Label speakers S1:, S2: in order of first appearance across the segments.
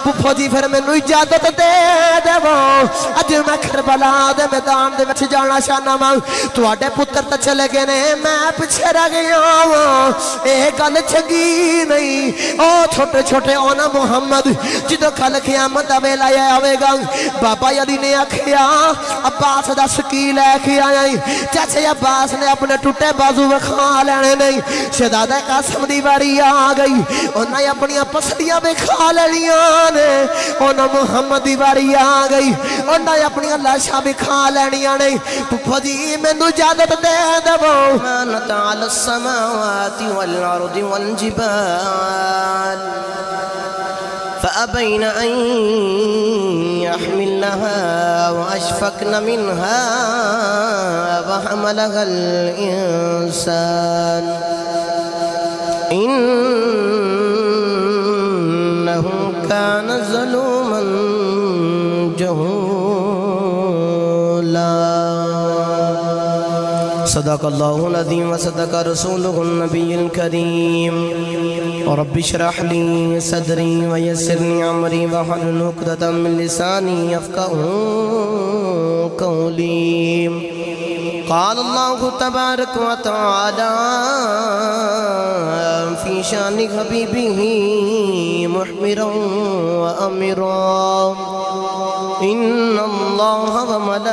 S1: پھپھو جی پھر مینوں اجازت دے دیو اج میں کربلا دے میدان دے وچ جانا چاہنا وا تواڈے پتر تے چلے گئے نے میں پیچھے رہ گیا وا اے گل چنگی نہیں او چھوٹے چھوٹے اونا محمد جدو کل قیامت دا ویلا آوے گا بابا علی نے آکھیا عباس دا سکی لے کے آیا چاچے عباس نے اپنے ٹوٹے بازو وکھا لینے نہیں شہزادہ قاسم دی باری آ گئی انہیں اپنی پسلیاں وکھا لینیاں نے انہیں محمد دی باری آ گئی انہیں اپنی لاشاں وکھا لینیاں نہیں پھپھو جی مینوں اجازت دے دیو
S2: كانت على السماوات والأرض والجبال فأبين أن يحملنها وأشفقن منها وحملها الإنسان إنه كان ظلوما جهولا صدق الله العظيم وصدق رسوله النبي الكريم رب اشرح لي صدري ويسر لي امري واحلل عقدة من لساني يفقهوا قولي قال الله تبارك وتعالى في شان حبيبه محمرا وأمرا إن الله وملائكته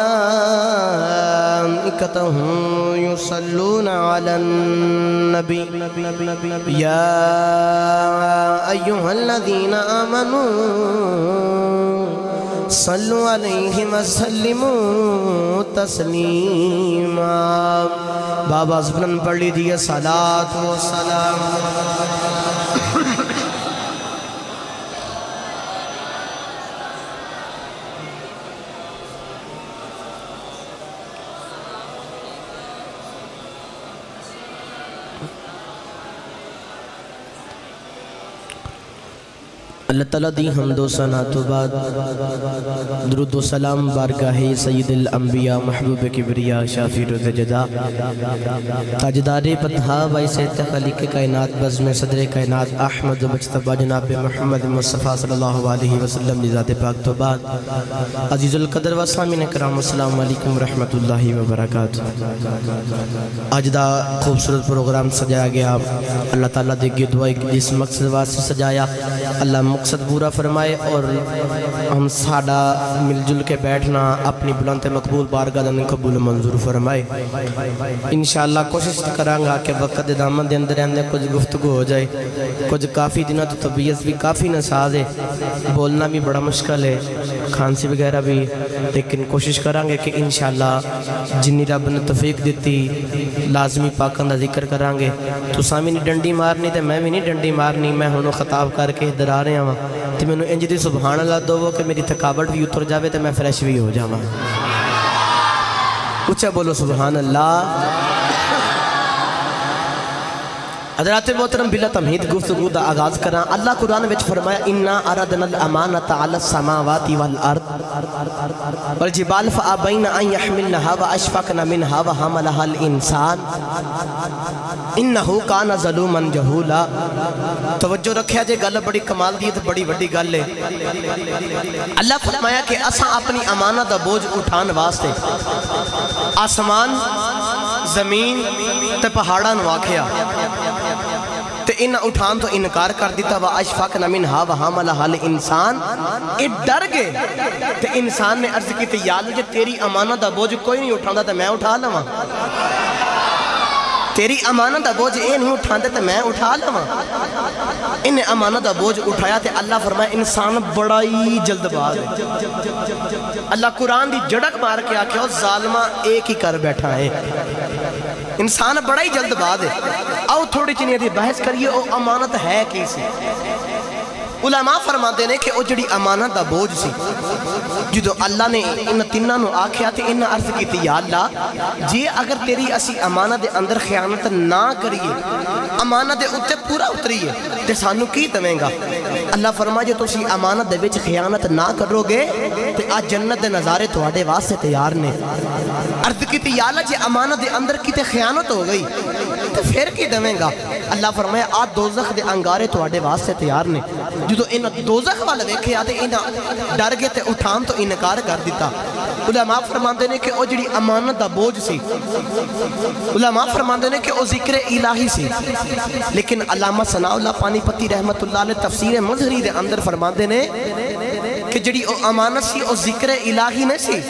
S2: يصلون على النبي يا أيها الذين آمنوا صلوا عليه وسلموا تسلیما بابا زبنن پڑھ لیجئے صلاة و سلام اللہ تعالیٰ دی حمد و ثنا تو بعد درود و سلام بارگاہ سید الانبیاء محبوب کبریا شافی روز جدا تاجدار پتھا وائس خلیق کائنات بزم صدر کائنات احمد مجتبہ جناب محمد مصطفیٰ صلی اللہ علیہ وسلم ذات پاک تو بعد عزیز القدر و سامعین کرام السلام علیکم ورحمۃ اللہ وبرکاتہ آج دا خوبصورت پروگرام سجایا گیا اللہ تعالیٰ دے گی دعائی جس مقصد واسطے سجایا اللہ مقصد پورا فرمائے اور ہم ساڑا مل جل کے بیٹھنا اپنی بلند مقبول بارگاہ دن قبول منظور فرمائے انشاءاللہ کوشش کرانگا کہ وقت دامن دے اندر اندر کچھ گفتگو ہو جائے کچھ کافی دنوں تو طبیعت بھی کافی نساز ہے بولنا بھی بڑا مشکل ہے کھانسی وغیرہ بھی لیکن کوشش کرانگے کہ انشاءاللہ جنی رب نے توفیق دیتی لازمی پاکاں دا ذکر کرانگے تو سامی نہیں ڈنڈی مارنی تے میں بھی نہیں ڈنڈی مارنی میں ہونوں خطاب کر کے ادھر آ رہے ہیں تو میں نے انج دی سبحان اللہ دو کہ میری تھکاوٹ بھی اتر جاوے تو میں فریش بھی ہو جاواں اچھا بولو سبحان اللہ حضرات محترم بلا تمہید گفتگو دا آغاز کرنا اللہ قرآن وچ فرمایا اِنَّا أَرَدْنَا الْأَمَانَةَ عَلَى السَّمَاوَاتِ وَالْأَرْضِ وَالْجِبَالِ فَأَبَيْنَ أَن يَحْمِلْنَهَا وَأَشْفَقْنَ مِنْهَا وَحَمَلَهَا الْإِنسَانُ إِنَّهُ كَانَ ظَلُومًا جَهُولًا توجہ رکھیا جے گل بڑی کمال دی تو بڑی وڈی گل ہے اللہ فرمایا کہ اساں اپنی امانت دا بوجھ اٹھان واسطے آسمان زمین تے پہاڑاں نو آکھیا تے ان اٹھان تو انکار کر دیتا وَأَشْفَقْنَ مِنْهَا وَحَمَلَهَا الْإِنسَانُ اے ڈر گئے تے انسان نے عرض کی تے یا اللہ جے تیری امانت دا بوجھ کوئی نہیں اٹھاندہ تے میں اٹھا لواں تیری امانت دا بوجھ اے نہیں اٹھاندے تے میں اٹھا لواں انہیں امانت دا بوجھ اٹھایا تے اللہ فرمائے انسان بڑا ہی جلد باز ہے اللہ قرآن دی جڑک مار کے آکھے اور ظالمہ ایک ہی کر بیٹھا ہے انسان بڑا ہی جلد باز ہے آؤ تھوڑی چنی دی بحث کریے او امانت ہے کیسی علماء فرماتے ہیں کہ او جڑی امانت دا بوجھ سی جدو اللہ نے ان تینہ نو آکھیا تھے ان عرض کی تھی یا اللہ جی اگر تیری اسی امانت دے اندر خیانت نہ کریے امانت دے اتے پورا اتریے تے سانو کی دویں گا اللہ فرمائے جو تسی امانت دے وچ خیانت نہ کرو گے تے آج جنت دے نظارے تواڈے واسطے تیار نے عرض کی تھی یا اللہ جی امانت دے اندر کی تے خیانت ہو گئی تے پھر کی دویں گا اللہ فرمائے آج دوزخ دے انگارے تواڈے واسطے تیار نے جدو انہاں دوزخ والا ویکھے آتے انہاں ڈر گئے تے اٹھان تو انکار کر دیتا علماء فرماندے نے کہ او جڑی امانت دا بوجھ سی علماء فرماندے نے کہ او ذکر الہی سی لیکن علامہ ثناء اللہ پانی پتی رحمت اللہ علیہ تفسیر مظہری دے اندر فرماندے نے کہ جڑی او امانت سی او ذکر الہی نہیں سی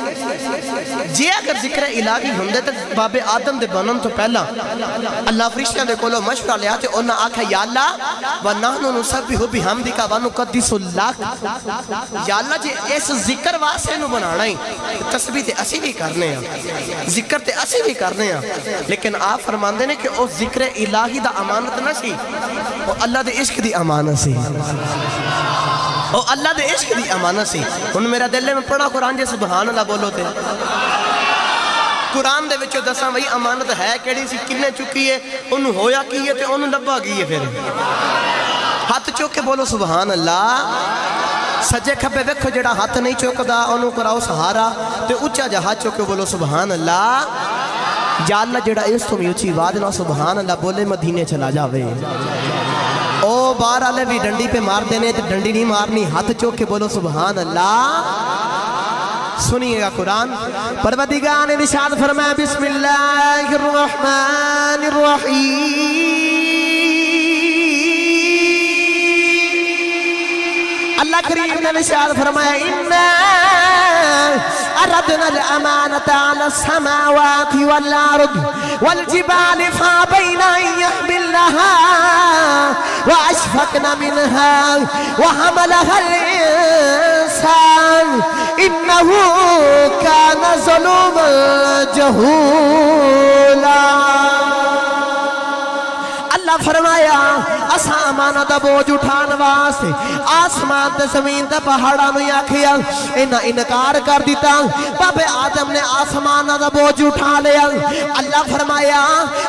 S2: جے اگر ذکر الہی ہوندے تے باب آدم دے بنن تو پہلا اللہ فرشتیاں دے کولو مشورہ لیا تے انہاں آکھا یا اللہ وَنَحْنُ نُسَبِّحُ بِحَمْدِكَ وَنُقَدِّسُ لَكَ یا اللہ جے اس ذکر واسطے نو بنانا ہی تسبیح تے اسی بھی کرنے ہیں ذکر تے اسی بھی کرنے ہیں لیکن آپ فرماندے نے کہ او ذکر الہی دا امانت نہ سی او اللہ دے عشق دی امانت سی او اللہ دے عشق دی امانت سی ان میرا دل میں پڑھا قرآن جے سبحان اللہ بولو تے قرآن دے وچو دساں وہی امانت ہے کیڑی سی کنے چکی ہے انہوں ہویا کی ہے تے انہوں لبا گئی ہے پھر ہاتھ چوک کے بولو سبحان اللہ سجے کھبے ویکھو جڑا ہاتھ نہیں چوکدا انہوں کراؤ سہارا تے اچھا جا ہاتھ چوک کے بولو سبحان اللہ یا اللہ جڑا اس تو میں اچھی واد نہ سبحان اللہ بولے مدینے چلا جاوے او بار آلے بھی ڈنڈی پہ مار دینے تے ڈنڈی نہیں مارنی ہاتھ چوک کے بولو سبحان اللہ سنیے گا قرآن پروردگار نے ارشاد فرمایا بسم اللہ الرحمن الرحیم اللہ کریم نے ارشاد فرمایا اِنَّا أردنا الأمانة على السماوات والأرض والجبال فأبين أن يحملنها وأشفقن منها وحملها الإنسان إنه كان ظلوما جهولا اللہ فرمایا اسا امانت بوجھ اٹھان واسطے آسمان تے زمین تے پہاڑاں نوں آکھیا انہاں انکار کر دیتا بابے آدم نے آسمان دا بوجھ اٹھا لیا اللہ فرمایا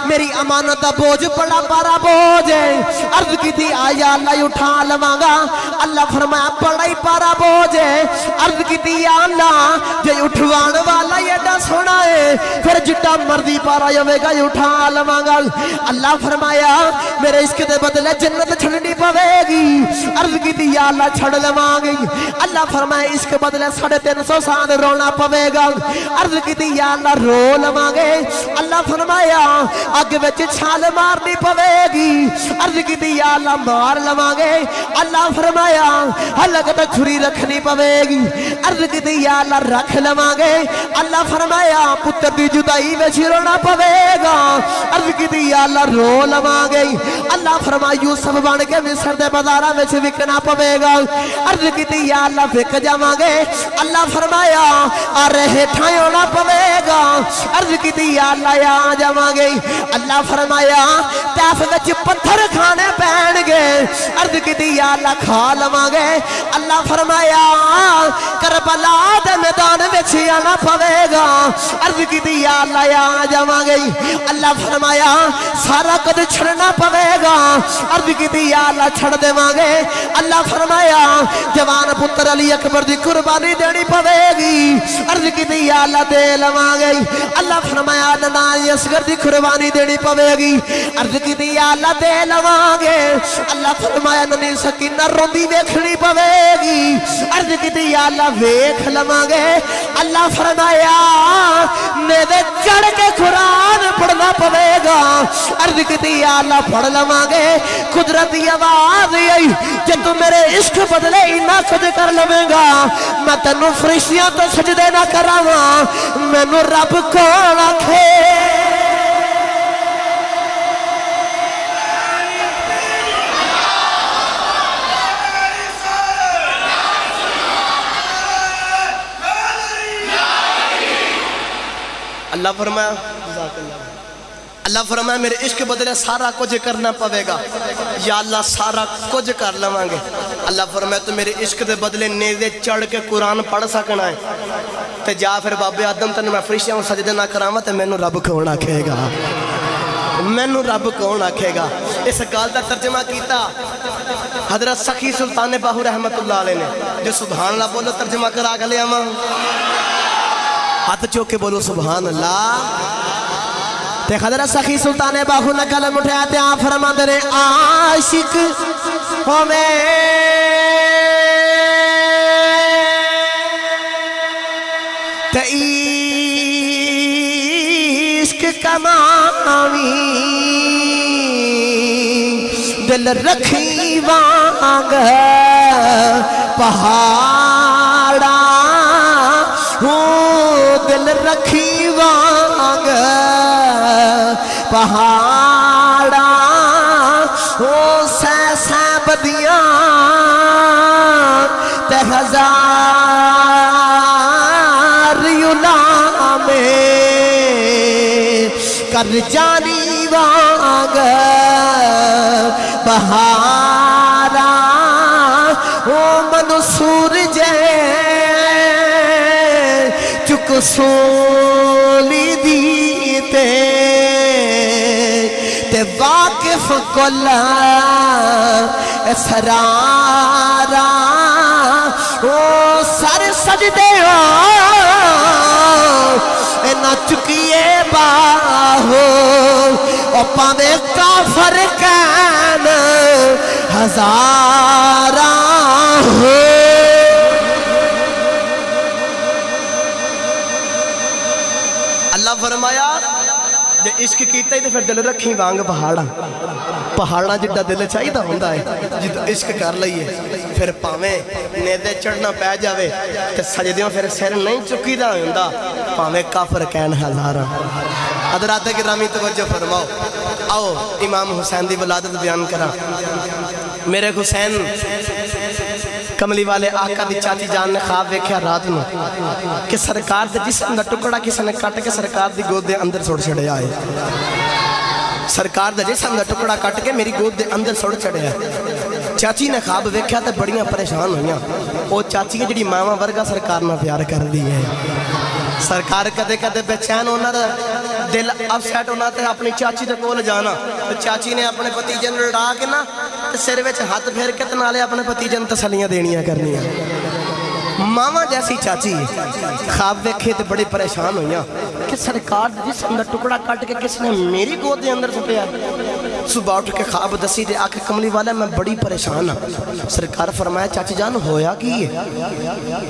S2: میری امانت دا بوجھ بڑا بارا بوجھ ہے عرض کی تھی آیا اللہ اٹھا لواں گا اللہ فرمایا بڑا ہی بارا بوجھ ہے عرض کی تھی یا اللہ جے اٹھوان والا ایڈا سونا ہے پھر جٹا مرضی پارا ہوے گا اٹھا لواں گا اللہ فرمایا میرے اس کے دے بدلے جنت چھڑنی پوے گی عرض کی تھی یا اللہ چھڑ لواں گی اللہ فرمائے اس کے بدلے 350 سال رونا پوے گا عرض کی تھی یا اللہ رو لواں گے اللہ فرمایا آگے وچ چھال مارنی پوے گی عرض کی تھی یا اللہ مار لواں گے اللہ فرمایا حلقت چھری رکھنی پوے گی عرض کی تھی یا اللہ رکھ لواں گے اللہ فرمایا پتر دی جدائی وچ رونا پوے گا عرض کی تھی یا اللہ رو لواں گے اللہ فرمایا یوسف بن کے مصر دے بازاراں وچ وکنا پوے گا عرض کیتی یا اللہ وک جاواں گے اللہ فرمایا ارے ہٹھاں ہونا پوے گا عرض کیتی یا اللہ آ جاواں گے اللہ فرمایا طائف وچ پتھر کھانے پین گے عرض کیتی یا اللہ کھا لواں گے اللہ فرمایا کربلا دے میدان وچ آنا پوے گا عرض کیتی یا اللہ آ جاواں گے اللہ فرمایا سارا کچھ چھڑنا پوے گا عرض کی تھی یا اللہ چھڑ دے مانگے اللہ فرمایا جوان پتر علی اکبر دی قربانی دینی پوے گی عرض کی تھی یا اللہ دے لمانگے اللہ فرمایا ننائی اصغر دی قربانی دینی پوے گی عرض کی تھی یا اللہ دے لمانگے اللہ فرمایا ننی سکینہ روندی ویکھنی پوے گی عرض کی تھی یا اللہ ویکھ لمانگے اللہ فرمایا میرے چڑھ کے قرآن پڑھنا پوے گا عرض کی تھی یا اللہ پڑھ لواں گے قدرتی آواز آئی کہ تو میرے عشق بدلے نہ خود کر لویں گا میں تینوں فرشتیاں تو سجدے نہ کراواں مینوں رب کون آکھے اللہ فرمایا اللہ فرمایا میرے عشق بدلے سارا کچھ کرنا پوے گا یا اللہ سارا کچھ کر لواں گے اللہ فرمایا تو میرے عشق دے بدلے نیزے چڑھ کے قرآن پڑھ سکنا ہے تے جا پھر بابے آدم تن میں فرشتیاں سجدے نہ کراواں تے مینوں رب کون آکھے گا مینوں رب کون آکھے گا اس گل دا ترجمہ کیتا حضرت سخی سلطان باہو رحمت اللہ علیہ نے جو سبحان اللہ بولو ترجمہ کرا کے لے آواں ہاتھ چوک کے بولو سبحان اللہ تے حضرت سخی سلطان باہو نے کلم اٹھایا تے آپ فرماندے نے عاشق ہوے
S1: تے عشق کماوی دل رکھی وانگ پہاڑا دل رکھی وانگ پہاڑا سہ بدیاں تے ہزار یولا میں کر جانی وانگ بہارا منصور جے چک سولی دیتے تے واقف کلا اسرارا سر سجدے نہ چکیے باہو پاوے کافر کین ہزارہ ہو اللہ فرمایا جے عشق کیتا ہی تو پھر دل رکھی وانگ پہاڑا جڑا دل چاہیے دا ہوندہ ہے جدو عشق کر لئیے پھر پاویں نیدے چڑھنا پہ جاوے تے سجدیوں پھر سر نہیں چکی دا ہوندہ پاویں کافر کین ہزارہ حضرات گرامی توجہ فرماؤ آؤ امام حسین دی ولادت بیان کرا میرے حسین کملی والے آقا دی چاچی جان نے خواب دیکھا رات میں کہ سرکار دے جسم دا ٹکڑا کسی نے کٹ کے سرکار دی گود دے اندر سوڑ چھڑے آئے سرکار دا جسم دا ٹکڑا کٹ کے میری گود دے اندر سوڑ چھڑے آئے چاچی نے خواب دیکھا تے بڑیاں پریشان ہوئیاں وہ چاچی کے جڑی ماما ورگا سرکار نہ پیار کر دی ہے سرکار کدے کدے بے چین ہونا دل اب سیٹ ہونا تے اپنی چاچی تے کول جانا چاچی نے اپنے پتیجن لڑا کے نا سر وچ ہاتھ پھیر کے تنالے اپنے پتیجن تسلیاں دینیاں کرنیاں ماما جیسی چاچی خواب دیکھے تے بڑی پریشان ہوئیاں کہ سرکار جسم دا ٹکڑا کٹ کے کس نے میری گود دے اندر سپیا صبح اٹھ کے خواب دسی دے آکے کملی والا میں بڑی پریشان ہوں سرکار فرمایا چاچی جان ہویا کی ہے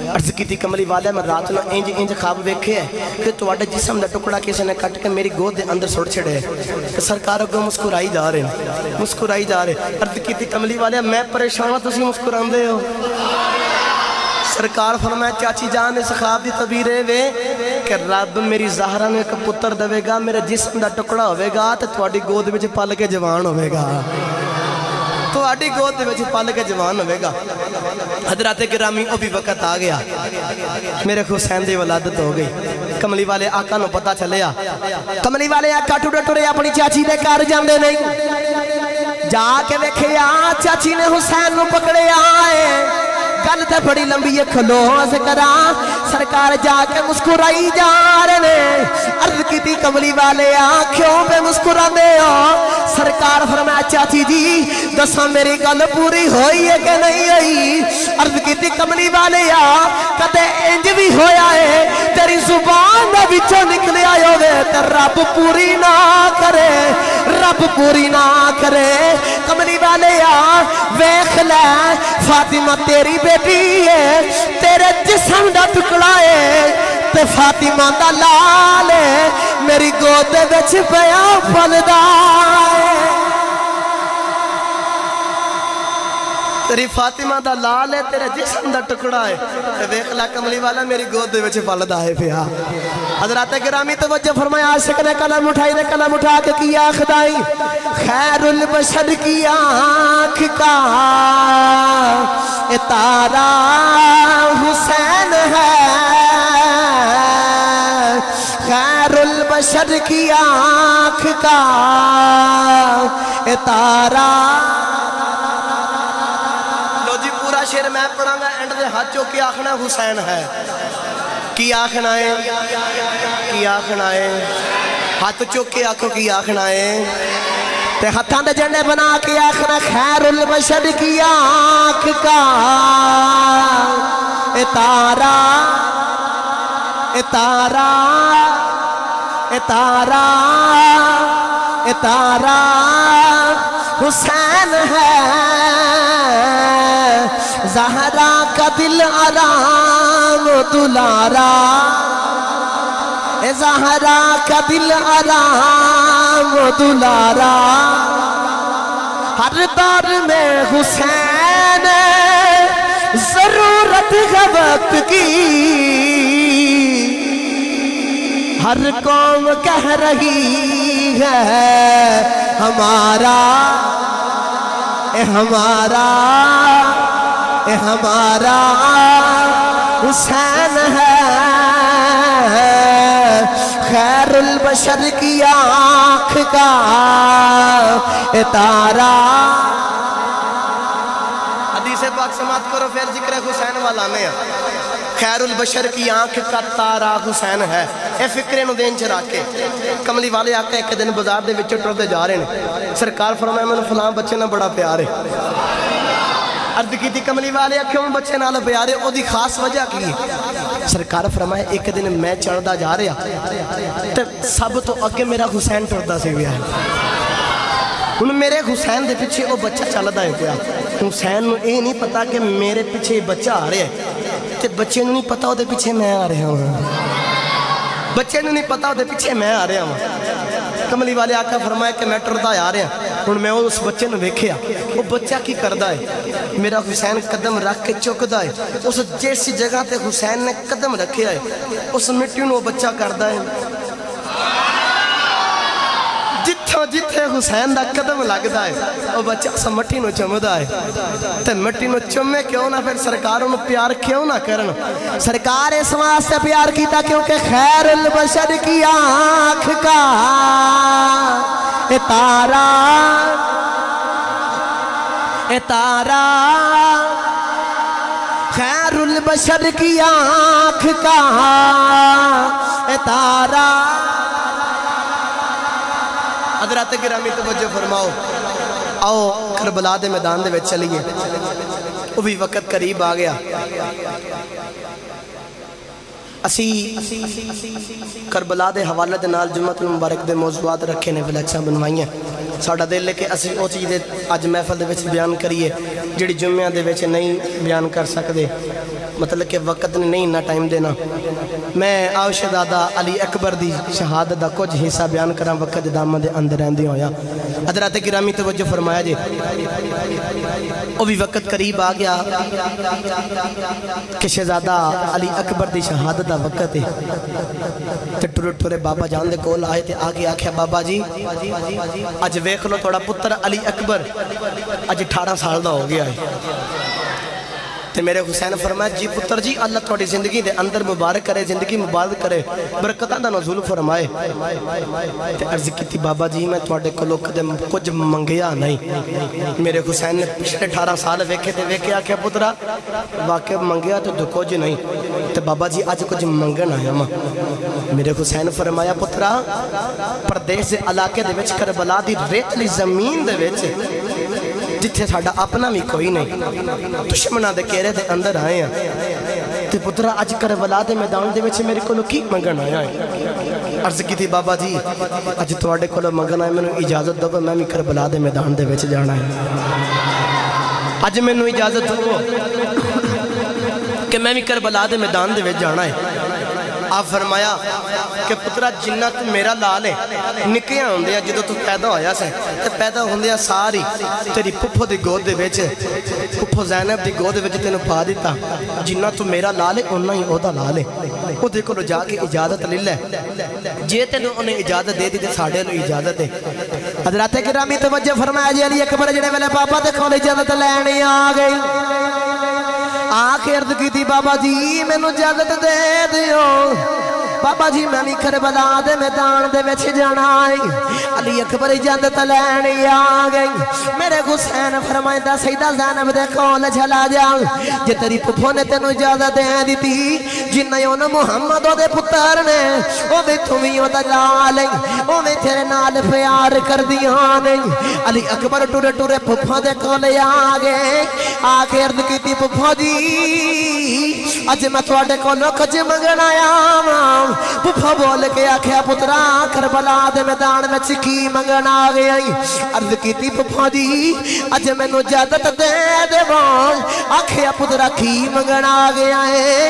S1: عرض کی تھی کملی والا میں رات نہ انج خواب دیکھے ہے کہ تواڈے جسم دا ٹکڑا کس نے کٹ کے میری گود دے اندر سڑ چھڑے ہے سرکار اگوں مسکرائی جا رہے عرض کی تھی کملی والا میں پریشان ہوں تسی مسکران دے ہو سرکار فرمایا چاچی جان اس خواب دی تعبیر ہے کہ رب میری زہرہ نے ایک پتر دے گا میرے جسم دا ٹکڑا ہوئے گا تو تواڈی گود وچ پل کے جوان ہوئے گا تواڈی گود وچ پل کے جوان ہوئے گا حضرات گرامی او بھی وقت آ گیا میرے حسین دی ولادت ہو گئی کملی والے آقا نو پتہ چلیا کملی والے آقا ٹوٹے ٹورے اپنی چاچی دے گھر جاندے نہیں جا کے ویکھیا چاچی نے حسین نو پکڑے آئے گل تے بڑی لمبی ہے کھلو ذکرہ سرکار جا کے مسکرائی جا رہے عرض کی تھی کملی والے آنکھوں پہ مسکرانے سرکار فرمایا چاچی جی دسا میری گل پوری ہوئی ہے کہ نہیں ہوئی عرض کی تھی کملی والے کدے انج بھی ہویا ہے تیری زبان دا بچوں نکلے آئے ہوئے تے رب پوری نہ کرے کملی والے ویکھ لے فاطمہ تیری بیٹی ہے تیرے جسم دا ٹکڑا ہے تے فاطمہ دا لال ہے میری گود وچ پیا پلدا ہے تیری فاطمہ دا لال ہے تیرے جسم دا ٹکڑا ہے تے ویکھ لے کملی والا میری گود وچ پلدا ہے پیا حضرات گرامی توجہ فرمایا عاشق نے قلم اٹھائی نے قلم اٹھا کے کیا خدائی خیر البشر کی آنکھ کا تارا حسین ہے خیر البشر کی آنکھ کا تارا لو جی پورا شعر میں پڑھاں گا اینڈ دے ہاتھ چو کی آخنا حسین ہے کی آخنا ہے ہاتھ چو کے آنکھوں کی آخنا ہے تے ہتھاں دے جنڈے بنا کے آخنا خیر البشر کی آنکھ کا اتارا حسین ہے زہرا کا دل آرام دلارا زہرا کا دل آرام دلارا ہر دور میں حسین ضرورت ہے وقت کی ہر قوم کہہ رہی ہے ہمارا ہمارا حسین ہے خیر البشر کی آنکھ کا تارا حدیث پاک سماعت کرو پھر ذکر حسین والا میں خیر البشر کی آنکھ کا تارا حسین ہے اے فکرے نو دین چرا کے کملی والے آقا ایک دن بازار دے وچ ٹرتے جا رہے ہیں سرکار فرمایا میں فلاں بچے نہ بڑا پیار ہے عرض کی تھی کملی والے کیوں بچے نال پیار ہے او دی خاص وجہ کی ہے سرکار فرمایا ایک دن میں چڑھدا جا رہا تے سب تو اگے میرا حسین ٹردا سی گیا ہن میرے حسین دے پیچھے او بچہ چلدا ہے پیا حسین نو اے نہیں پتا کہ میرے پیچھے بچہ آ رہا ہے تے بچے نو نہیں پتا او دے پیچھے میں آ رہا ہوں بچے نو نہیں پتا او دے پیچھے میں آ رہا ہوں کملی والے آقا فرمایا کہ میں ٹردا آ رہا ہوں میں اس بچے نو ویکھیا وہ بچہ کی کردا ہے میرا حسین قدم رکھ کے چکدا ہے اس جیسی جگہ تے حسین نے قدم رکھیا ہے اس مٹی نو بچہ کردا ہے جتھے حسین دا قدم لگدا ہے وہ بچہ اس مٹی نو چمدا ہے تے مٹی نو چمے کیوں نہ پھر سرکار نو پیار کیوں نہ کرن سرکار اس واسطے پیار کیتا کیونکہ خیر البشر کی آنکھ کا تارا خیر البشر کی آنکھ کا تارا حضرات گرامی توجہ فرماؤ آؤ کربلا دے میدان دے وچ چلیے وہ بھی وقت قریب آ گیا اسی کربلا دے حوالہ دے نال جمعۃ المبارک دے موضوعات رکھے نے فلیکساں بنوائی ہیں ساڑھا دل لے کے اسی او چیز اج محفل دے وچ بیان کریے جڑی جمعہ دے وچ نہیں بیان کر سکدے مطلب کہ وقت نے نہیں نہ ٹائم دینا میں آؤ شہزادہ علی اکبر دی شہادت دا کچھ حصہ بیان کراں وقت دامن دے اندر رہندی ہویا حضرات گرامی توجہ فرمایا جی وہ بھی وقت قریب آ گیا کہ شہزادہ علی اکبر دی شہادت دا وقت ہے تے ٹرے بابا جان دے کول آئے تے آگے آکھیا بابا جی اج ویکھ لو تھوڑا پتر علی اکبر اج 18 سال دا ہو گیا ہے تے میرے حسین فرمایا جی پتر جی اللہ تھوڑی زندگی دے اندر مبارک کرے زندگی مبارک کرے برکتاں دا نزول فرمائے تے عرض کیتی بابا جی میں تھوڑے کولوں کدے کچھ منگیا نہیں میرے حسین نے پچھلے 18 سال ویکھے تے ویکھے آکھیا پترا واقعی منگیا تو کچھ نہیں تے بابا جی اج کچھ منگن آیا ماں میرے حسین فرمایا پترا پردیس دے علاقے دے وچ کربلا دی ریتلی زمین دے وچ جتھے ساڑھا اپنا بھی کوئی نہیں دشمنہ دے کیرے دے اندر آئے ہیں تے پترا اج کربلا دے میدان دے وچ میرے کو کی منگن آیا ہے عرض کی تھی بابا جی اج تواڈے کولو منگن آئے میں نے اجازت دو میں بھی کربلا دے میدان دے وچ جانا ہے اج میں نے اجازت دو کہ میں بھی کربلا دے میدان دے وچ جانا ہے آپ فرمایا کہ پترا جنہ تو میرا لال ہے نکیاں ہوندے ہیں جدو تو پیدا ہویا سے تے پیدا ہوندے ہیں ساری تیری پپھو دی گود دے ویچے پپھو زینب دی گود دے ویچے تینوں پا دیتا جنہ تو میرا لال ہے انہا ہی اوہ دا لال ہے وہ دیکھو لو جا کے اجازت لے لے جے تینوں انہیں اجازت دے دی تے ساڑھے لو اجازت ہے حضرات گرامی توجہ فرمایا جی علی اکبر جڑے والے پاپا دیکھو لے اجازت لینے آ گئی آخر عرض کی تھی بابا جی میں نو اجازت دے دیو بابا جی میں بھی کربلا دے میدان دے وچ جانا ہے علی اکبر اجازت لینے آ گئی میرے حسین فرمائندہ سیدہ زینب دے کول چلا جا جے تیری پپھو نے تینوں اجازت دے دیتی جنہ یون محمد دے پتر نے او بھی تمہیں دا لال او بھی تیرے نال پیار کر دیا نہیں علی اکبر ٹورے پپھو دے کول آ گئے آخر عرض کی تھی پپھو جی اج میں تواڈے کولوں کچھ منگن آیا پپھا بول کے آکھیا پترا کربلا دے میدان میں چکی منگن آ گیا عرض کی تھی پپھا جی اج میں نو اجازت دے دیوان آکھیا پترا کی منگن آ گیا ہے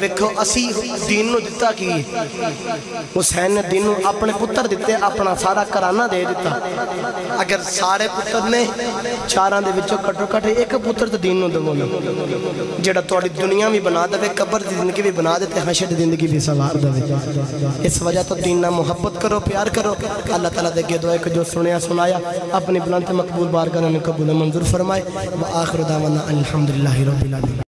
S1: ویکھو اسی دین نو دتا کی حسین نے دین نو اپنے پتر دیتے، اپنا سارا کرانہ دے دیتا۔ اگر سارے پتر نے چاراں دے وچوں کٹو کٹ ایک پتر تے دین نو دو نا، جڑا تہاڈی دنیا بھی بنا دے، قبر دی زندگی بھی بنا دے تے حشر دی زندگی بھی سوار دے۔ اس وجہ تو دین نال محبت کرو، پیار کرو۔ اللہ تعالیٰ دے اگے دعا کہ جو سنیا سنایا اپنی بلند مقبول بارگاہ میں قبول منظور فرمائے۔ وآخر دعوانا الحمدللہ رب العالمین۔